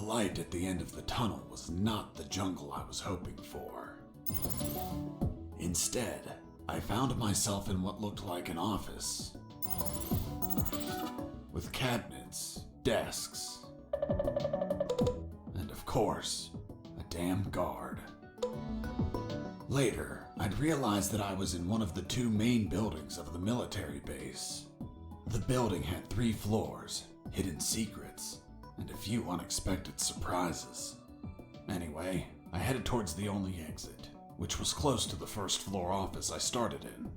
light at the end of the tunnel was not the jungle I was hoping for. Instead, I found myself in what looked like an office, with cabinets, desks, and of course, a damn guard. Later, I'd realized that I was in one of the two main buildings of the military base. The building had 3 floors, hidden secrets, and a few unexpected surprises. Anyway, I headed towards the only exit, which was close to the first floor office I started in.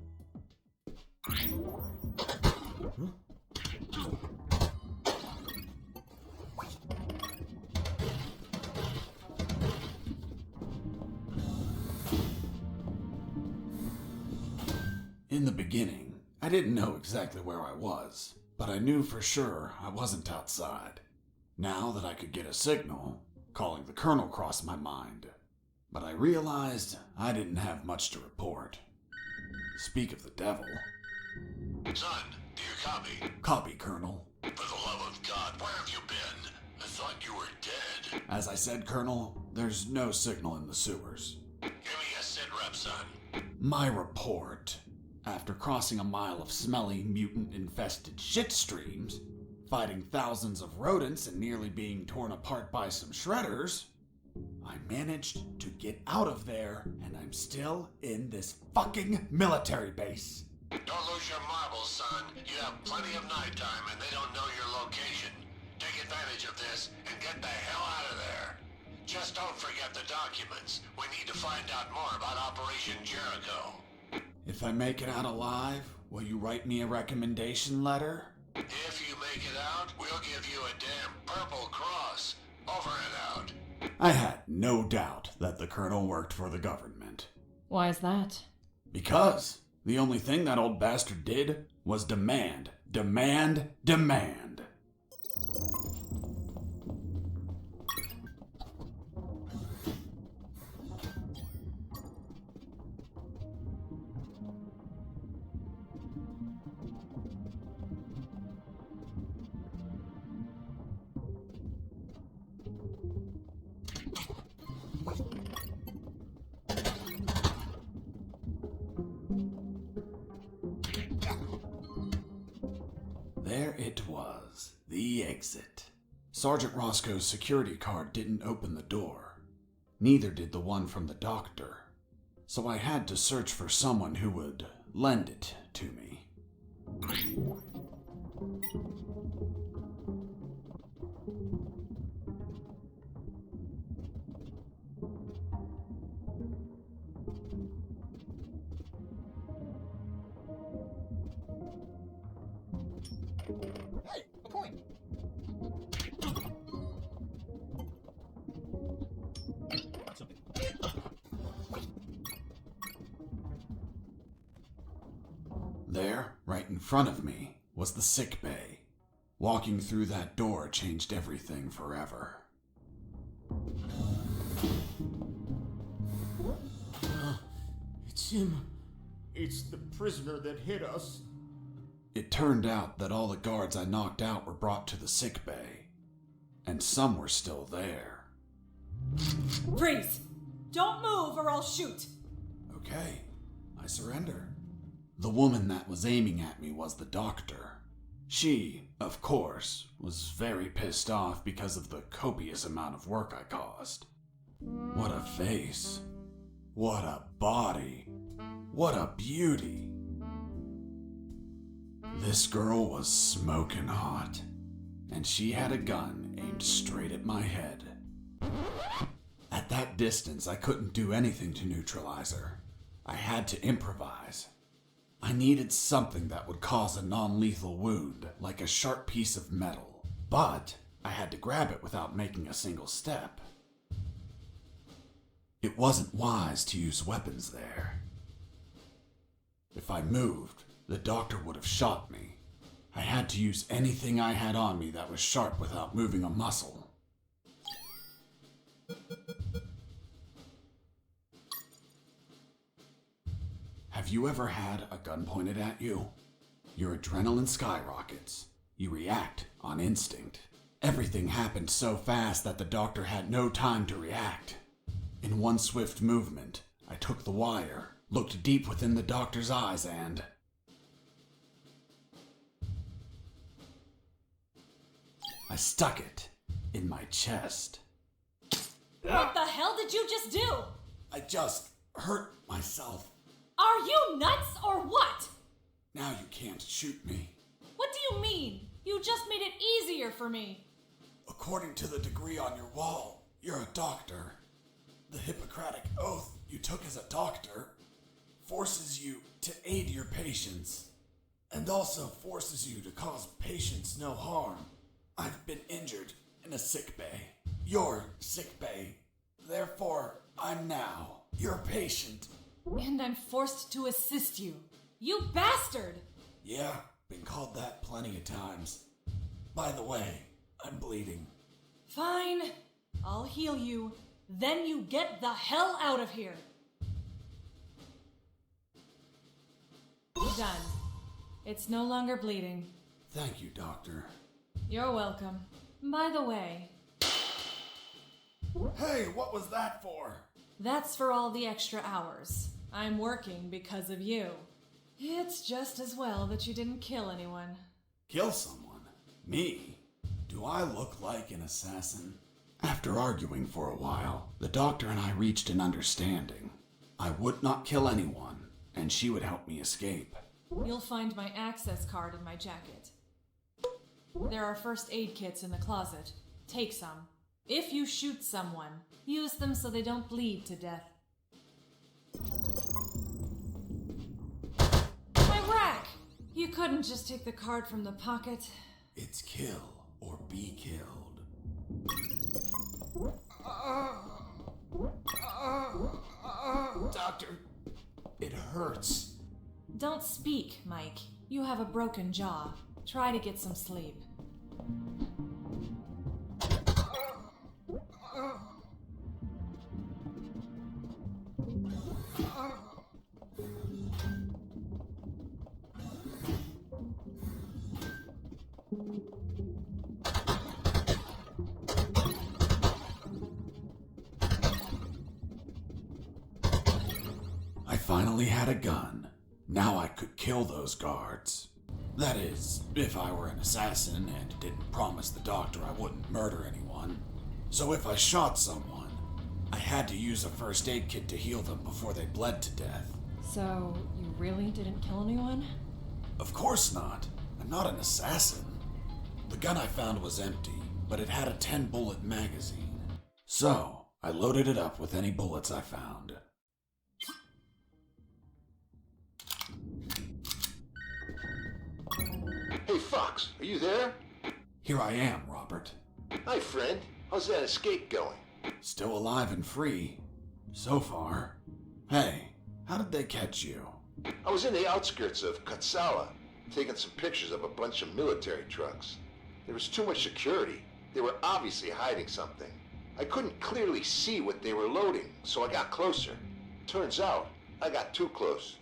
In the beginning, I didn't know exactly where I was, but I knew for sure I wasn't outside. Now that I could get a signal, calling the colonel crossed my mind, but I realized I didn't have much to report. Speak of the devil. Son, do you copy? Copy, Colonel. For the love of God, where have you been? I thought you were dead. As I said, Colonel, there's no signal in the sewers. Give me a sit rep, son. My report. After crossing a mile of smelly, mutant-infested shit streams, fighting thousands of rodents and nearly being torn apart by some shredders, I managed to get out of there, and I'm still in this fucking military base. Don't lose your marbles, son. You have plenty of nighttime and they don't know your location. Take advantage of this and get the hell out of there. Just don't forget the documents. We need to find out more about Operation Jericho. If I make it out alive, will you write me a recommendation letter? If you make it out, we'll give you a damn purple cross. Over and out. I had no doubt that the colonel worked for the government. Why is that? Because the only thing that old bastard did was demand, demand, demand. There it was, the exit. Sergeant Roscoe's security card didn't open the door. Neither did the one from the doctor. So I had to search for someone who would lend it to me. Hey, a point! There, right in front of me, was the sick bay. Walking through that door changed everything forever. It's him. It's the prisoner that hit us. It turned out that all the guards I knocked out were brought to the sick bay, and some were still there. Freeze! Don't move or I'll shoot! Okay, I surrender. The woman that was aiming at me was the doctor. She, of course, was very pissed off because of the copious amount of work I caused. What a face. What a body. What a beauty. This girl was smoking hot, and she had a gun aimed straight at my head. At that distance, I couldn't do anything to neutralize her. I had to improvise. I needed something that would cause a non-lethal wound, like a sharp piece of metal. But I had to grab it without making a single step. It wasn't wise to use weapons there. If I moved, the doctor would have shot me. I had to use anything I had on me that was sharp without moving a muscle. Have you ever had a gun pointed at you? Your adrenaline skyrockets. You react on instinct. Everything happened so fast that the doctor had no time to react. In one swift movement, I took the wire, looked deep within the doctor's eyes, and... I stuck it in my chest. What the hell did you just do? I just hurt myself. Are you nuts or what? Now you can't shoot me. What do you mean? You just made it easier for me. According to the degree on your wall, you're a doctor. The Hippocratic oath you took as a doctor forces you to aid your patients, and also forces you to cause patients no harm. I've been injured in a sick bay. Your sick bay. Therefore, I'm now your patient. And I'm forced to assist you. You bastard! Yeah, been called that plenty of times. By the way, I'm bleeding. Fine. I'll heal you. Then you get the hell out of here. Done. It's no longer bleeding. Thank you, Doctor. You're welcome. By the way, Hey, what was that for? that's for all the extra hours. I'm working because of you. It's just as well that you didn't kill anyone. Kill someone? Me? Do I look like an assassin? After arguing for a while, the doctor and I reached an understanding. I would not kill anyone, and she would help me escape. You'll find my access card in my jacket. There are first aid kits in the closet. Take some. If you shoot someone, use them so they don't bleed to death. My rack! You couldn't just take the card from the pocket. It's kill or be killed. Doctor, it hurts. Don't speak, Mike. You have a broken jaw. Try to get some sleep. I finally had a gun. Now I could kill those guards. That is, if I were an assassin and didn't promise the doctor I wouldn't murder anyone. So if I shot someone, I had to use a first aid kit to heal them before they bled to death. So, you really didn't kill anyone? Of course not. I'm not an assassin. The gun I found was empty, but it had a 10-bullet magazine. So, I loaded it up with any bullets I found. Hey, Fox, are you there? Here I am, Robert. Hi, friend. How's that escape going? Still alive and free. So far. Hey, how did they catch you? I was in the outskirts of Katsala, taking some pictures of a bunch of military trucks. There was too much security. They were obviously hiding something. I couldn't clearly see what they were loading, so I got closer. Turns out, I got too close.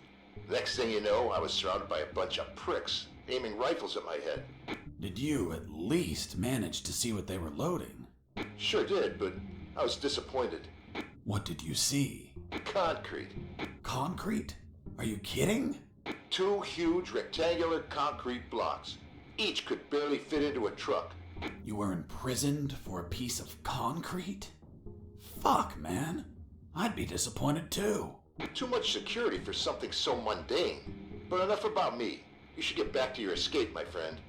Next thing you know, I was surrounded by a bunch of pricks, aiming rifles at my head. Did you at least manage to see what they were loading? Sure did, but I was disappointed. What did you see? Concrete. Concrete? Are you kidding? 2 huge rectangular concrete blocks. Each could barely fit into a truck. You were imprisoned for a piece of concrete? Fuck, man. I'd be disappointed too. Too much security for something so mundane. But enough about me. You should get back to your escape, my friend.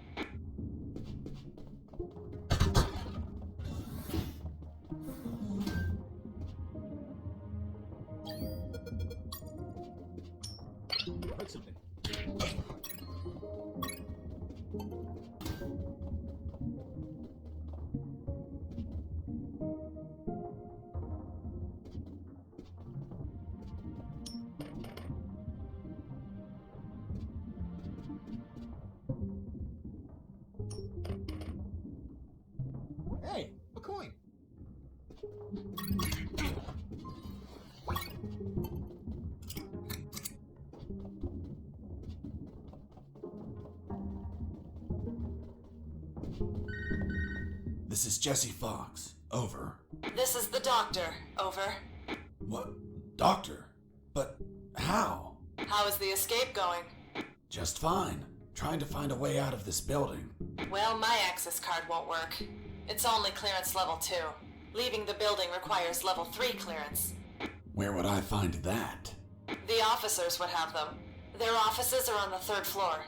Hey, a coin. This is Jesse Fox. Over. This is the doctor. Over. What? Doctor? But how? How is the escape going? Just fine. Trying to find a way out of this building. Well, my access card won't work. It's only clearance level 2. Leaving the building requires level 3 clearance. Where would I find that? The officers would have them. Their offices are on the 3rd floor.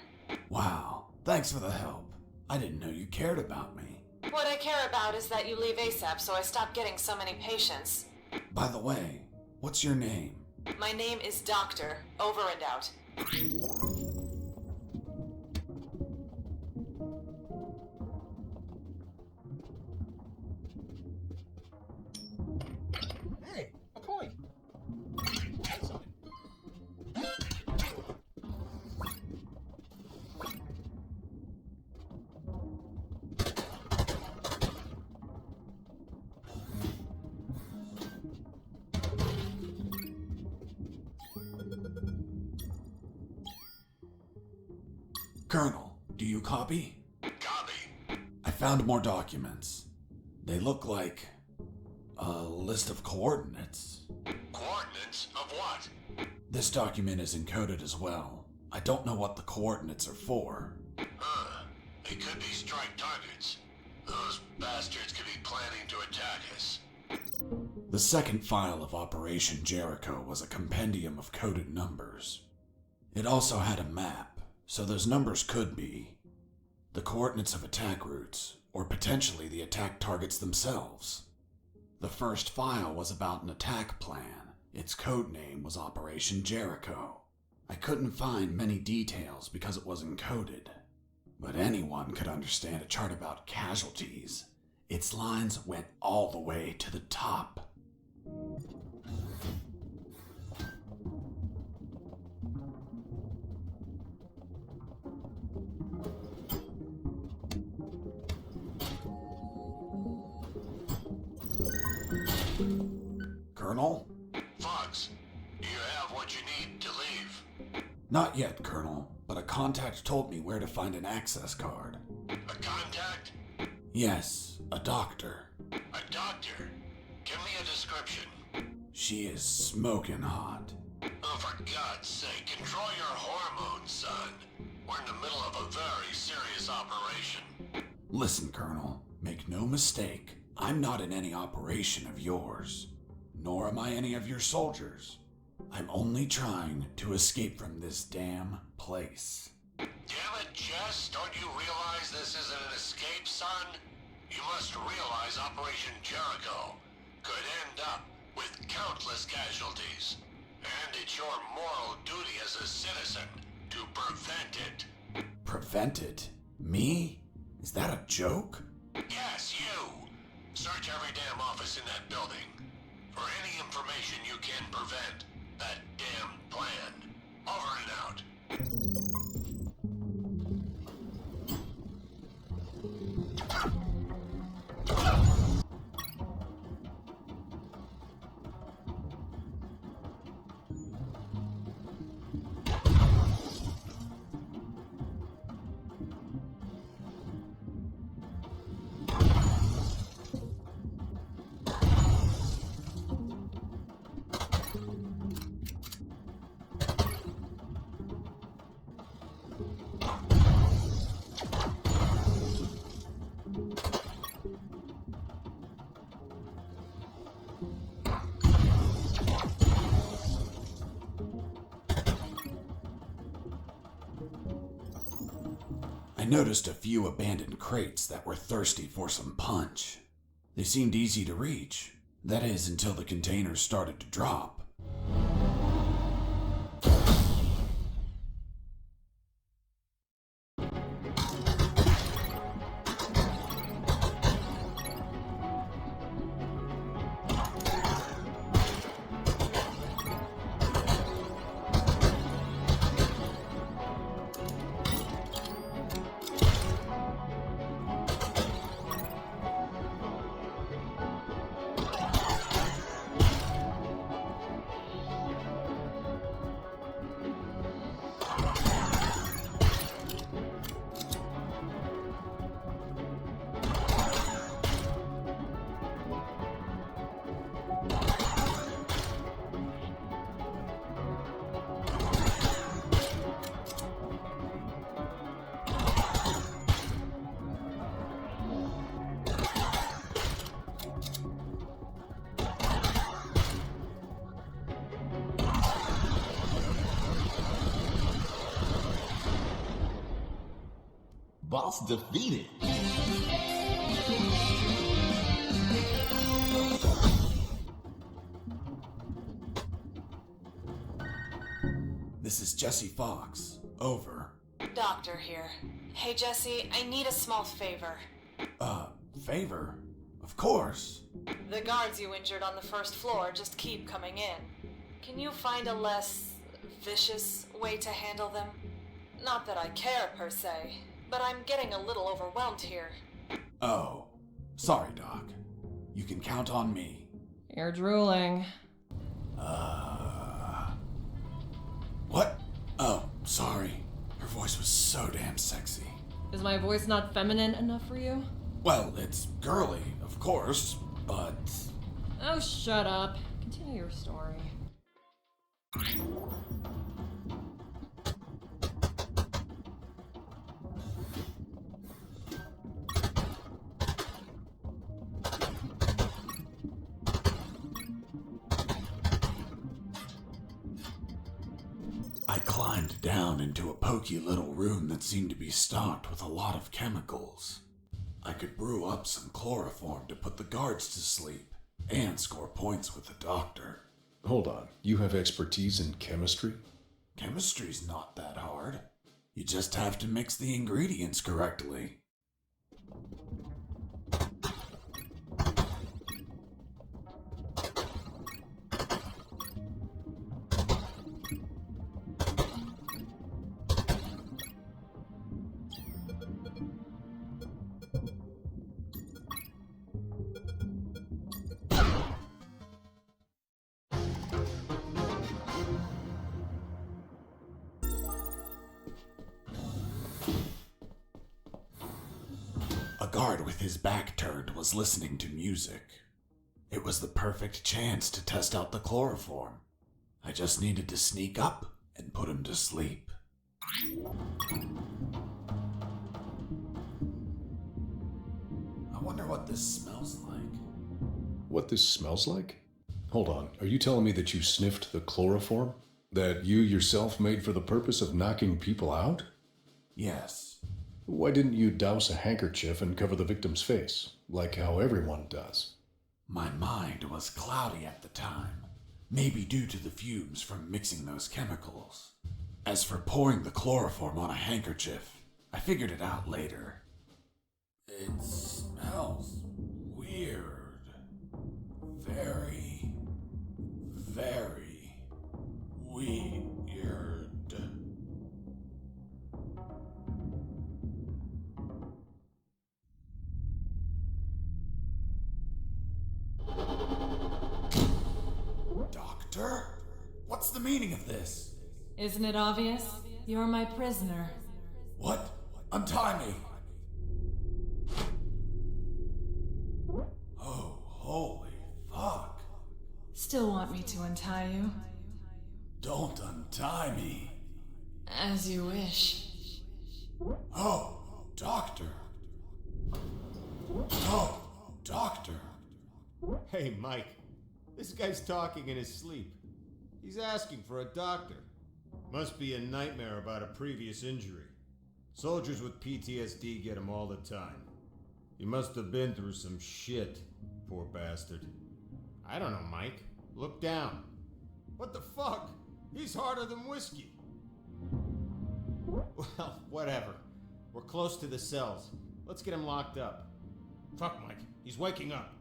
Wow. Thanks for the help. I didn't know you cared about me. What I care about is that you leave ASAP so I stop getting so many patients. By the way, what's your name? My name is Doctor. Over and out. Hey, a coin. Colonel, do you copy? Copy. I found more documents. They look like a list of coordinates. Coordinates of what? This document is encoded as well. I don't know what the coordinates are for. They could be strike targets. Those bastards could be planning to attack us. The second file of Operation Jericho was a compendium of coded numbers. It also had a map, so those numbers could be the coordinates of attack routes, or potentially the attack targets themselves. The first file was about an attack plan. Its code name was Operation Jericho. I couldn't find many details because it was encoded, but anyone could understand a chart about casualties. Its lines went all the way to the top. Colonel? Fox, do you have what you need to leave? Not yet, Colonel, but a contact told me where to find an access card. A contact? Yes, a doctor. A doctor? Give me a description. She is smoking hot. Oh, for God's sake, control your hormones, son. We're in the middle of a very serious operation. Listen, Colonel, make no mistake. I'm not in any operation of yours, nor am I any of your soldiers. I'm only trying to escape from this damn place. Damn it, Jess, don't you realize this isn't an escape, son? You must realize Operation Jericho could end up with countless casualties. And it's your moral duty as a citizen to prevent it. Prevent it? Me? Is that a joke? Yes, you! Search every damn office in that building for any information you can prevent that damn plan. Over and out. I noticed a few abandoned crates that were thirsty for some punch. They seemed easy to reach. That is, until the containers started to drop. Boss defeated. This is Jesse Fox. Over. Doctor here. Hey, Jesse, I need a small favor. Favor? Of course. The guards you injured on the first floor just keep coming in. Can you find a less vicious way to handle them? Not that I care, per se, but I'm getting a little overwhelmed here. Oh. Sorry, Doc. You can count on me. You're drooling. What? Oh, sorry. Her voice was so damn sexy. Is my voice not feminine enough for you? Well, it's girly, of course, but... Oh, shut up. Continue your story. I climbed down into a poky little room that seemed to be stocked with a lot of chemicals. I could brew up some chloroform to put the guards to sleep and score points with the doctor. Hold on, you have expertise in chemistry? Chemistry's not that hard. You just have to mix the ingredients correctly. A guard with his back turned was listening to music. It was the perfect chance to test out the chloroform. I just needed to sneak up and put him to sleep. I wonder what this smells like. What this smells like? Hold on, are you telling me that you sniffed the chloroform? That you yourself made for the purpose of knocking people out? Yes. Why didn't you douse a handkerchief and cover the victim's face, like how everyone does? My mind was cloudy at the time, maybe due to the fumes from mixing those chemicals. As for pouring the chloroform on a handkerchief, I figured it out later. It smells weird. Very, very weird. Doctor? What's the meaning of this? Isn't it obvious? You're my prisoner. What? Untie me! Oh, holy fuck. Still want me to untie you? Don't untie me. As you wish. Oh, doctor. Oh, doctor. Hey, Mike. This guy's talking in his sleep. He's asking for a doctor. Must be a nightmare about a previous injury. Soldiers with PTSD get him all the time. He must have been through some shit, poor bastard. I don't know, Mike. Look down. What the fuck? He's harder than whiskey. Well, whatever. We're close to the cells. Let's get him locked up. Fuck, Mike. He's waking up.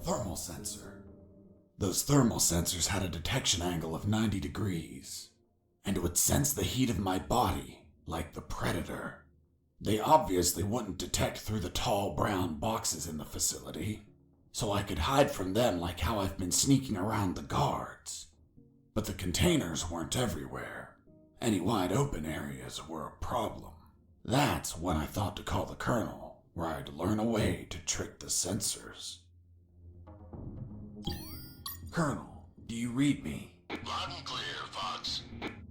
Thermal sensor. Those thermal sensors had a detection angle of 90 degrees, and would sense the heat of my body, like the Predator. They obviously wouldn't detect through the tall brown boxes in the facility, so I could hide from them like how I've been sneaking around the guards. But the containers weren't everywhere. Any wide open areas were a problem. That's when I thought to call the Colonel, where I'd learn a way to trick the sensors. Colonel, do you read me? Loud and clear, Fox.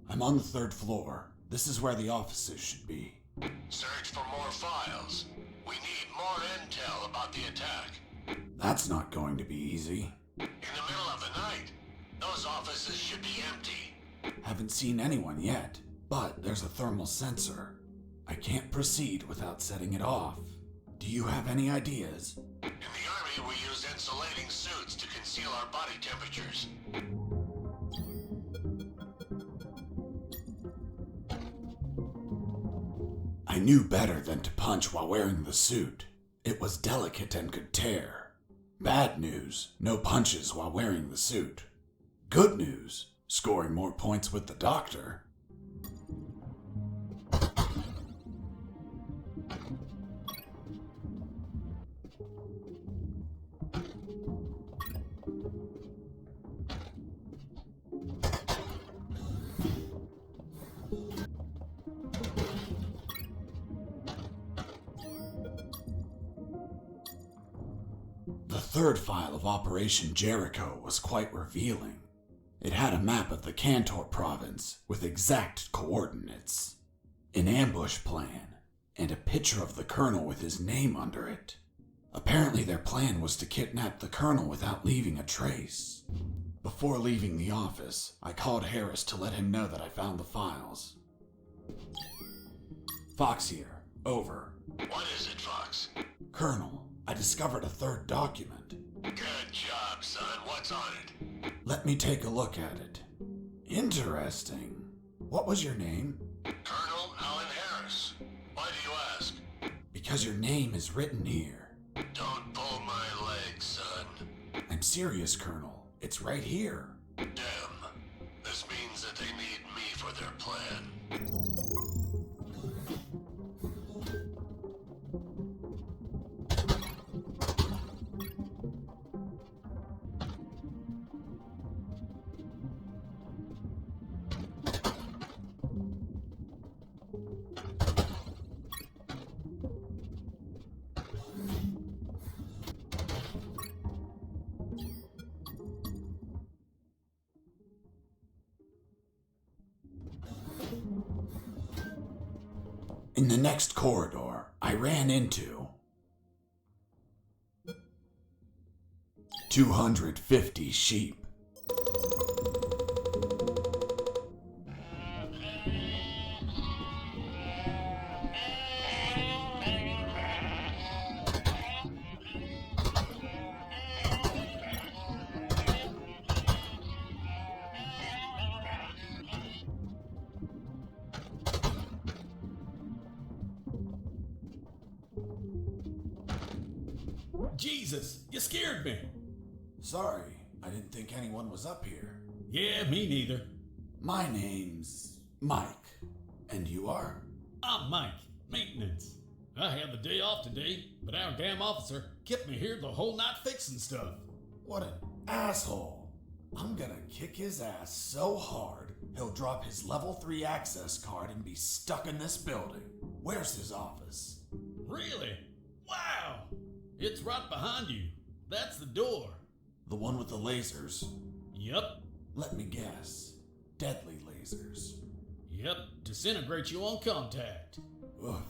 I'm on the 3rd floor. This is where the offices should be. Search for more files. We need more intel about the attack. That's not going to be easy. In the middle of the night, those offices should be empty. Haven't seen anyone yet, but there's a thermal sensor. I can't proceed without setting it off. Do you have any ideas? In the Army, we use insulating suits to conceal our body temperatures. I knew better than to punch while wearing the suit. It was delicate and could tear. Bad news, no punches while wearing the suit. Good news, scoring more points with the doctor. The 3rd file of Operation Jericho was quite revealing. It had a map of the Kantor province with exact coordinates, an ambush plan, and a picture of the Colonel with his name under it. Apparently their plan was to kidnap the Colonel without leaving a trace. Before leaving the office, I called Harris to let him know that I found the files. Fox here. Over. What is it, Fox? Colonel, I discovered a 3rd document. Good job, son. What's on it? Let me take a look at it. Interesting. What was your name? Colonel Alan Harris. Why do you ask? Because your name is written here. Don't pull my leg, son. I'm serious, Colonel. It's right here. Damn. This means that they need me for their plan. In the next corridor, I ran into 250 sheep. Jesus, you scared me. Sorry, I didn't think anyone was up here. Yeah, me neither. My name's Mike. And you are? I'm Mike, maintenance. I had the day off today, but our damn officer kept me here the whole night fixing stuff. What an asshole. I'm gonna kick his ass so hard, he'll drop his level 3 access card and be stuck in this building. Where's his office? Really? Wow! It's right behind you. That's the door. The one with the lasers? Yep. Let me guess. Deadly lasers. Yep, disintegrate you on contact. Ugh.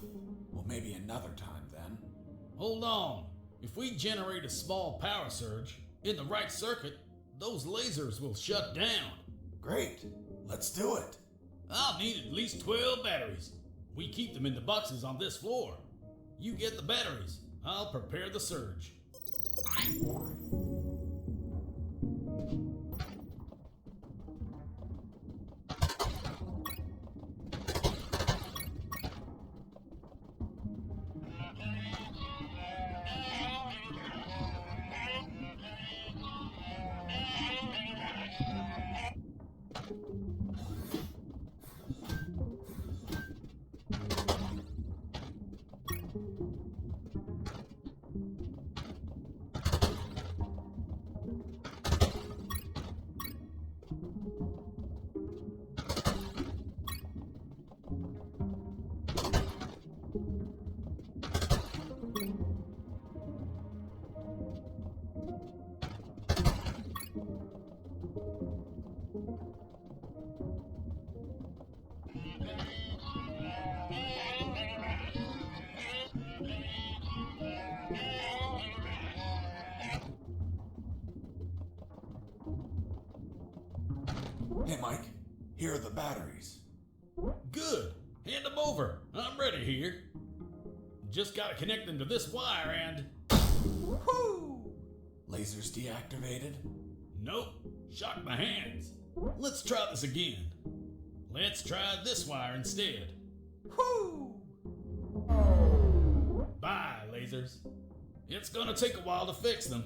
Well, maybe another time then. Hold on. If we generate a small power surge in the right circuit, those lasers will shut down. Great. Let's do it. I'll need at least 12 batteries. We keep them in the boxes on this floor. You get the batteries. I'll prepare the surge. over. I'm ready here. Just gotta connect them to this wire and... Woo! Lasers deactivated? Nope. Shocked my hands. Let's try this again. Let's try this wire instead. Woo! Bye, lasers. It's gonna take a while to fix them,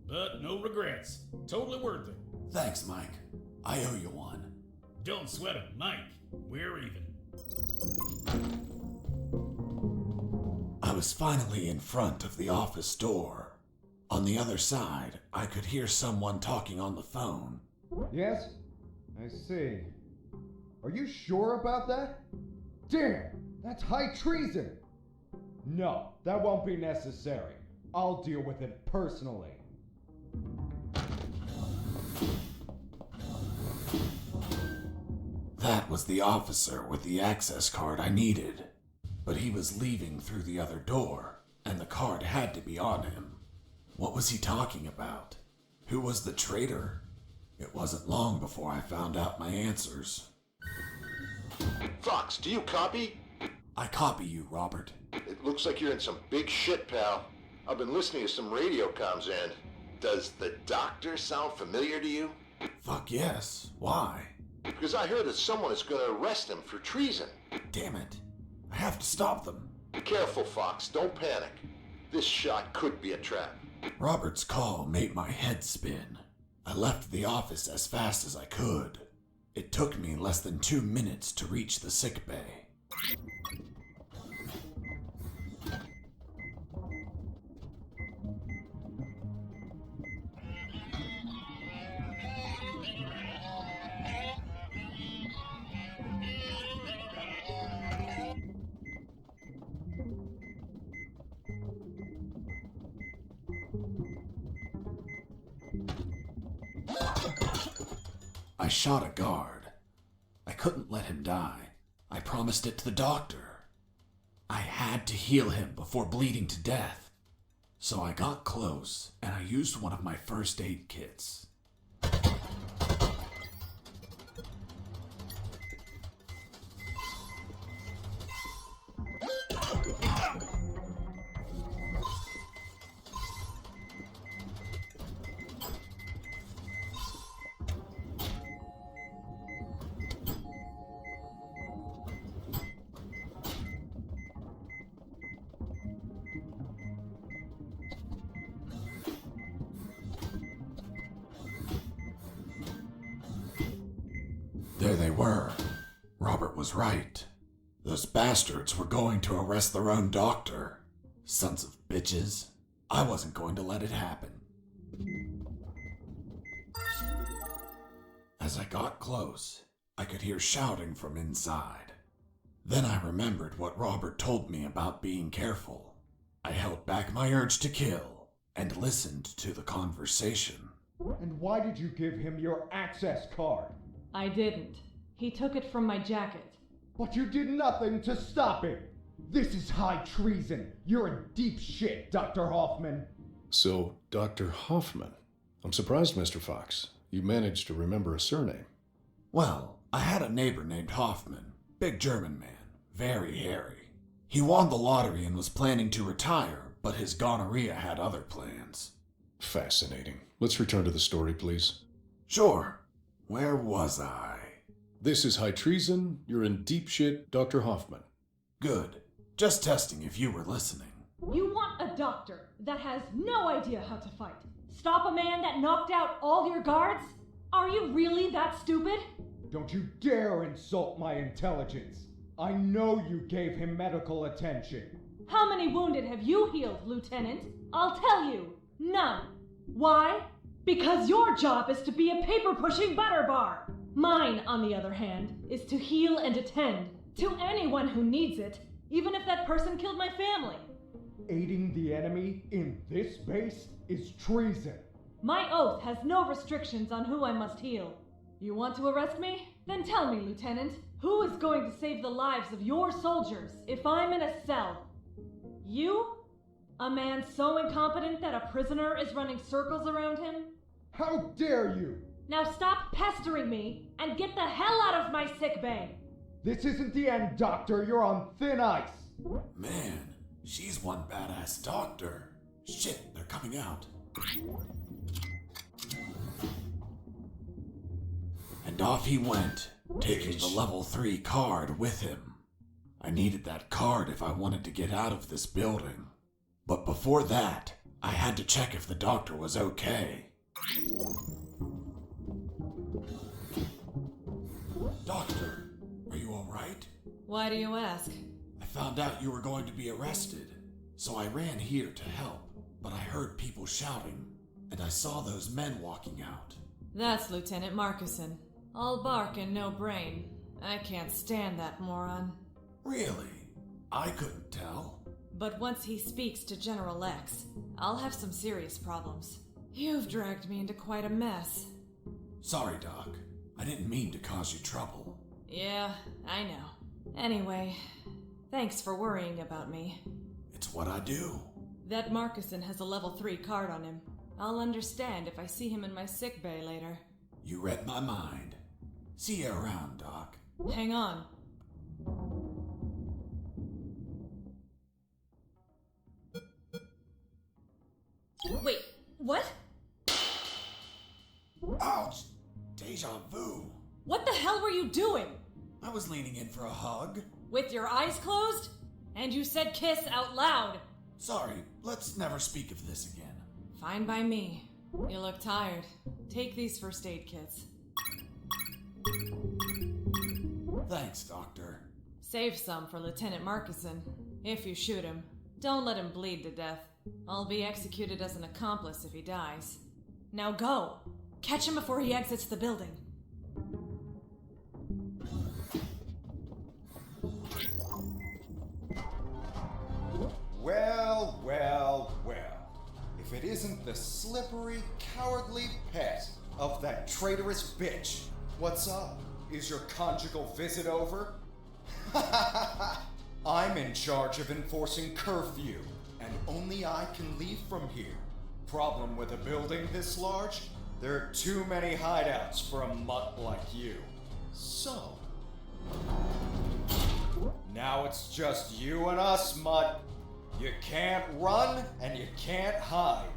but no regrets. Totally worth it. Thanks, Mike. I owe you one. Don't sweat it, Mike. We're even. I was finally in front of the office door. On the other side, I could hear someone talking on the phone. Yes? I see. Are you sure about that? Damn! That's high treason! No, that won't be necessary. I'll deal with it personally. That was the officer with the access card I needed. But he was leaving through the other door, and the card had to be on him. What was he talking about? Who was the traitor? It wasn't long before I found out my answers. Fox, do you copy? I copy you, Robert. It looks like you're in some big shit, pal. I've been listening to some radio comms and... Does the doctor sound familiar to you? Fuck yes. Why? Because I heard that someone is going to arrest him for treason. Damn it. I have to stop them. Be careful, Fox. Don't panic. This shot could be a trap. Robert's call made my head spin. I left the office as fast as I could. It took me less than 2 minutes to reach the sick bay. I shot a guard. I couldn't let him die. I promised it to the doctor. I had to heal him before bleeding to death. So I got close and I used one of my first aid kits. There they were. Robert was right. Those bastards were going to arrest their own doctor. Sons of bitches. I wasn't going to let it happen. As I got close, I could hear shouting from inside. Then I remembered what Robert told me about being careful. I held back my urge to kill and listened to the conversation. And why did you give him your access card? I didn't. He took it from my jacket. But you did nothing to stop him. This is high treason. You're in deep shit, Dr. Hoffman. So, Dr. Hoffman. I'm surprised, Mr. Fox. You managed to remember a surname. Well, I had a neighbor named Hoffman. Big German man. Very hairy. He won the lottery and was planning to retire, but his gonorrhea had other plans. Fascinating. Let's return to the story, please. Sure. Where was I? This is high treason. You're in deep shit, Dr. Hoffman. Good. Just testing if you were listening. You want a doctor that has no idea how to fight. Stop a man that knocked out all your guards? Are you really that stupid? Don't you dare insult my intelligence. I know you gave him medical attention. How many wounded have you healed, Lieutenant? I'll tell you. None. Why? Because your job is to be a paper-pushing butterbar. Mine, on the other hand, is to heal and attend to anyone who needs it, even if that person killed my family. Aiding the enemy in this base is treason. My oath has no restrictions on who I must heal. You want to arrest me? Then tell me, Lieutenant, who is going to save the lives of your soldiers if I'm in a cell? You? A man so incompetent that a prisoner is running circles around him? How dare you! Now stop pestering me and get the hell out of my sick bay! This isn't the end, Doctor. You're on thin ice. Man, she's one badass doctor. Shit, they're coming out. And off he went, taking the level 3 card with him. I needed that card if I wanted to get out of this building. But before that, I had to check if the doctor was okay. Doctor, are you alright? Why do you ask? I found out you were going to be arrested, so I ran here to help, but I heard people shouting, and I saw those men walking out. That's Lieutenant Markuson. All bark and no brain. I can't stand that moron. Really? I couldn't tell. But once he speaks to General X, I'll have some serious problems. You've dragged me into quite a mess. Sorry, Doc. I didn't mean to cause you trouble. Yeah, I know. Anyway, thanks for worrying about me. It's what I do. That Markuson has a level 3 card on him. I'll understand if I see him in my sickbay later. You read my mind. See you around, Doc. Hang on. Wait, what? Ouch! Deja vu. What the hell were you doing? I was leaning in for a hug. With your eyes closed? And you said kiss out loud. Sorry, let's never speak of this again. Fine by me. You look tired. Take these first aid kits. Thanks, Doctor. Save some for Lieutenant Markuson. If you shoot him, don't let him bleed to death. I'll be executed as an accomplice if he dies. Now go! Catch him before he exits the building. Well, well, well. If it isn't the slippery, cowardly pet of that traitorous bitch. What's up? Is your conjugal visit over? I'm in charge of enforcing curfew, and only I can leave from here. Problem with a building this large? There are too many hideouts for a mutt like you. So, now it's just you and us, mutt. You can't run and you can't hide.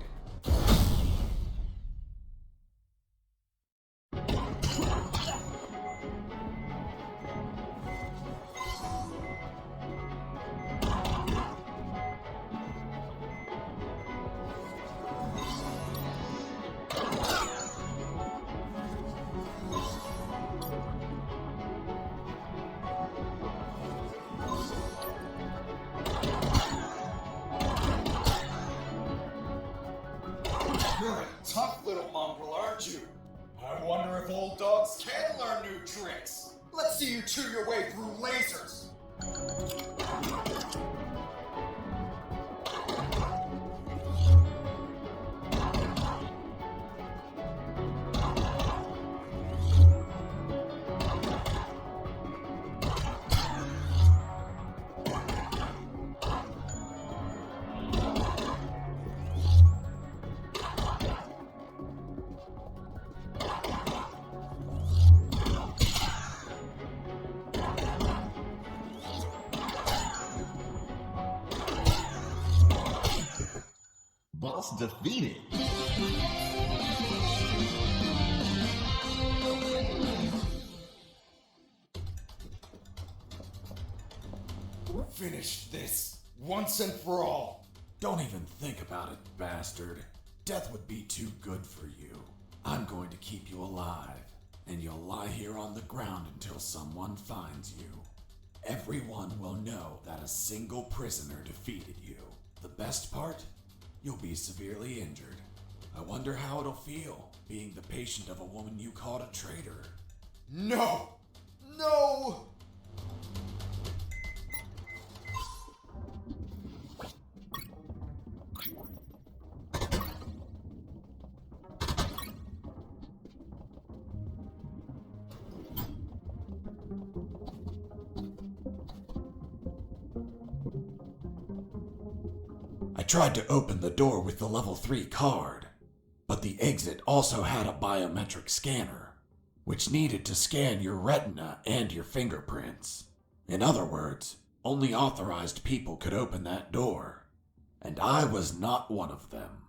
You're a tough little mongrel, aren't you? I wonder if old dogs can learn new tricks. Let's see you chew your way through lasers. Boss defeated. Finish this once and for all. Don't even think about it, bastard. Death would be too good for you. I'm going to keep you alive, and you'll lie here on the ground until someone finds you. Everyone will know that a single prisoner defeated you. The best part? You'll be severely injured. I wonder how it'll feel, being the patient of a woman you called a traitor. No! No! I tried to open the door with the level 3 card, but the exit also had a biometric scanner, which needed to scan your retina and your fingerprints. In other words, only authorized people could open that door, and I was not one of them.